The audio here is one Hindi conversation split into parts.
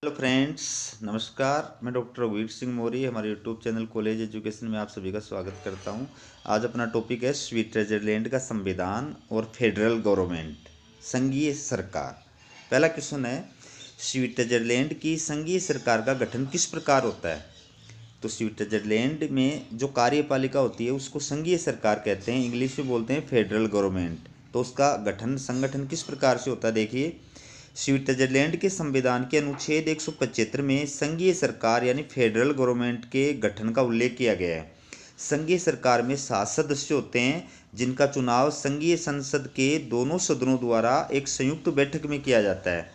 हेलो फ्रेंड्स, नमस्कार। मैं डॉक्टर रघुवीर सिंह मौर्य हमारे यूट्यूब चैनल कॉलेज एजुकेशन में आप सभी का स्वागत करता हूं। आज अपना टॉपिक है स्विट्जरलैंड का संविधान और फेडरल गवर्नमेंट, संघीय सरकार। पहला क्वेश्चन है, स्विट्जरलैंड की संघीय सरकार का गठन किस प्रकार होता है? तो स्विट्जरलैंड में जो कार्यपालिका होती है उसको संघीय सरकार कहते हैं, इंग्लिश में बोलते हैं फेडरल गवर्नमेंट। तो उसका संगठन किस प्रकार से होता है? देखिए, स्विट्जरलैंड के संविधान के अनुच्छेद 175 में संघीय सरकार यानी फेडरल गवर्नमेंट के गठन का उल्लेख किया गया है। संघीय सरकार में 7 सदस्य होते हैं जिनका चुनाव संघीय संसद के दोनों सदनों द्वारा एक संयुक्त बैठक में किया जाता है।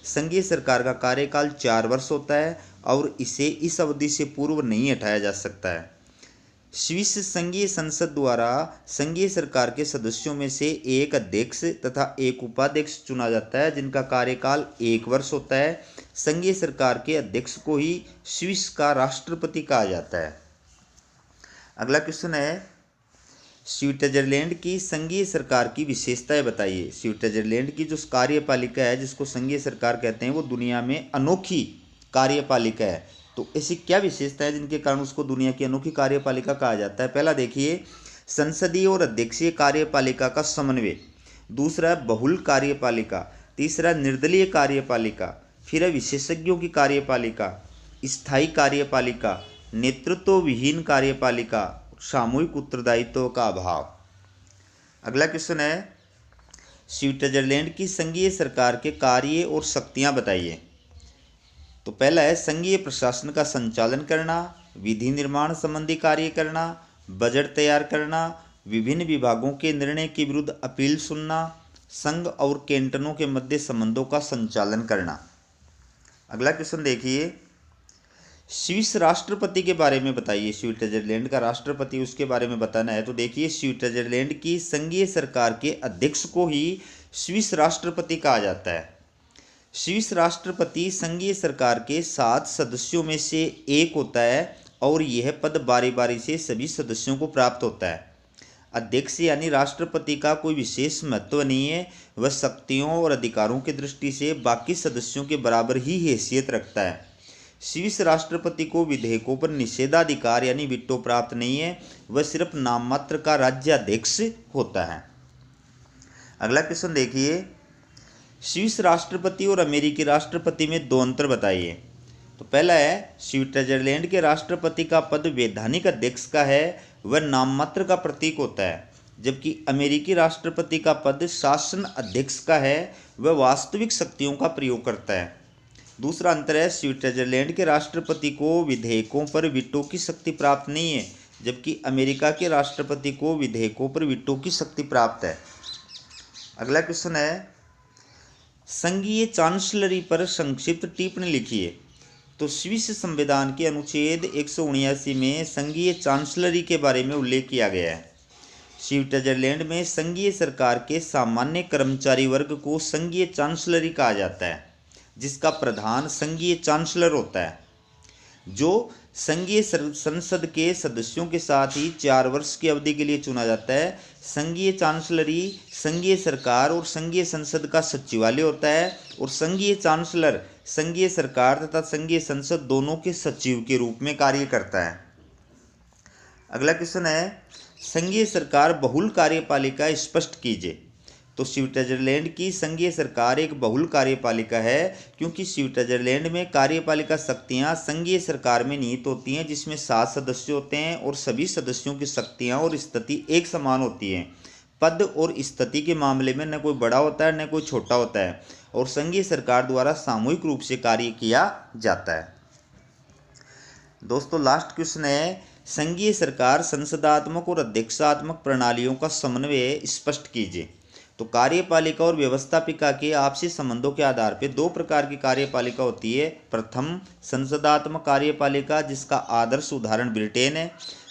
संघीय सरकार का कार्यकाल 4 वर्ष होता है और इसे इस अवधि से पूर्व नहीं हटाया जा सकता है। स्विस संघीय संसद द्वारा संघीय सरकार के सदस्यों में से एक अध्यक्ष तथा एक उपाध्यक्ष चुना जाता है जिनका कार्यकाल 1 वर्ष होता है। संघीय सरकार के अध्यक्ष को ही स्विस का राष्ट्रपति कहा जाता है। अगला क्वेश्चन है, स्विट्जरलैंड की संघीय सरकार की विशेषताएं बताइए। स्विट्जरलैंड की जो कार्यपालिका है जिसको संघीय सरकार कहते हैं वो दुनिया में अनोखी कार्यपालिका है। तो ऐसी क्या विशेषता है जिनके कारण उसको दुनिया की अनोखी कार्यपालिका कहा जाता है? पहला देखिए, संसदीय और अध्यक्षीय कार्यपालिका का समन्वय। दूसरा, बहुल कार्यपालिका। तीसरा, निर्दलीय कार्यपालिका। फिर है विशेषज्ञों की कार्यपालिका, स्थायी कार्यपालिका, नेतृत्व विहीन कार्यपालिका, सामूहिक उत्तरदायित्व का अभाव। अगला क्वेश्चन है, स्विट्जरलैंड की संघीय सरकार के कार्य और शक्तियां बताइए। तो पहला है, संघीय प्रशासन का संचालन करना, विधि निर्माण संबंधी कार्य करना, बजट तैयार करना, विभिन्न विभागों के निर्णय के विरुद्ध अपील सुनना, संघ और कैंटनों के मध्य संबंधों का संचालन करना। अगला क्वेश्चन देखिए, स्विस राष्ट्रपति के बारे में बताइए। स्विट्जरलैंड का राष्ट्रपति उसके बारे में बताना है। तो देखिए, स्विट्जरलैंड की संघीय सरकार के अध्यक्ष को ही स्विस राष्ट्रपति कहा जाता है। स्विस राष्ट्रपति संघीय सरकार के 7 सदस्यों में से एक होता है और यह पद बारी बारी से सभी सदस्यों को प्राप्त होता है। अध्यक्ष यानी राष्ट्रपति का कोई विशेष महत्व नहीं है, वह शक्तियों और अधिकारों की दृष्टि से बाकी सदस्यों के बराबर ही हैसियत रखता है। स्विस राष्ट्रपति को विधेयकों पर निषेधाधिकार यानी वीटो प्राप्त नहीं है, वह सिर्फ नाममात्र का राज्याध्यक्ष होता है। अगला क्वेश्चन देखिए, स्विस राष्ट्रपति और अमेरिकी राष्ट्रपति में 2 अंतर बताइए। तो पहला है, स्विट्जरलैंड के राष्ट्रपति का पद वैधानिक अध्यक्ष का है, वह नाममात्र का प्रतीक होता है, जबकि अमेरिकी राष्ट्रपति का पद शासन अध्यक्ष का है, वह वास्तविक शक्तियों का प्रयोग करता है। दूसरा अंतर है, स्विट्जरलैंड के राष्ट्रपति को विधेयकों पर वीटो की शक्ति प्राप्त नहीं है, जबकि अमेरिका के राष्ट्रपति को विधेयकों पर वीटो की शक्ति प्राप्त है। अगला क्वेश्चन है, संघीय चांसलरी पर संक्षिप्त टिप्पणी लिखिए। तो स्विस संविधान के अनुच्छेद 179 में संघीय चांसलरी के बारे में उल्लेख किया गया है। स्विट्जरलैंड में संघीय सरकार के सामान्य कर्मचारी वर्ग को संघीय चांसलरी कहा जाता है, जिसका प्रधान संघीय चांसलर होता है, जो संघीय संसद के सदस्यों के साथ ही 4 वर्ष की अवधि के लिए चुना जाता है। संघीय चांसलरी संघीय सरकार और संघीय संसद का सचिवालय होता है और संघीय चांसलर संघीय सरकार तथा संघीय संसद दोनों के सचिव के रूप में कार्य करता है। अगला क्वेश्चन है, संघीय सरकार बहुल कार्यपालिका स्पष्ट कीजिए। तो स्विट्जरलैंड की संघीय सरकार एक बहुल कार्यपालिका है, क्योंकि स्विट्जरलैंड में कार्यपालिका शक्तियां संघीय सरकार में निहित होती हैं, जिसमें 7 सदस्य होते हैं और सभी सदस्यों की शक्तियां और स्थिति एक समान होती हैं। पद और स्थिति के मामले में न कोई बड़ा होता है न कोई छोटा होता है और संघीय सरकार द्वारा सामूहिक रूप से कार्य किया जाता है। दोस्तों, लास्ट क्वेश्चन है, संघीय सरकार संसदात्मक और अध्यक्षात्मक प्रणालियों का समन्वय स्पष्ट कीजिए। तो कार्यपालिका और व्यवस्थापिका के आपसी संबंधों के आधार पर 2 प्रकार की कार्यपालिका होती है। प्रथम, संसदात्मक कार्यपालिका, जिसका आदर्श उदाहरण ब्रिटेन है।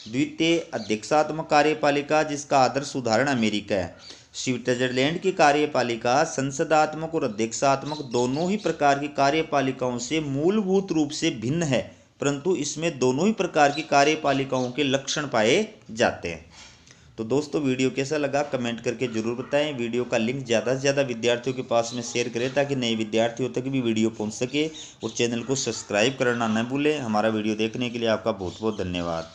द्वितीय, अध्यक्षात्मक कार्यपालिका, जिसका आदर्श उदाहरण अमेरिका है। स्विट्जरलैंड की कार्यपालिका संसदात्मक और अध्यक्षात्मक दोनों ही प्रकार की कार्यपालिकाओं से मूलभूत रूप से भिन्न है, परंतु इसमें दोनों ही प्रकार की कार्यपालिकाओं के लक्षण पाए जाते हैं। तो दोस्तों वीडियो कैसा लगा कमेंट करके ज़रूर बताएं। वीडियो का लिंक ज़्यादा से ज़्यादा विद्यार्थियों के पास में शेयर करें ताकि नए विद्यार्थियों तक भी वीडियो पहुंच सके। और चैनल को सब्सक्राइब करना न भूलें। हमारा वीडियो देखने के लिए आपका बहुत बहुत धन्यवाद।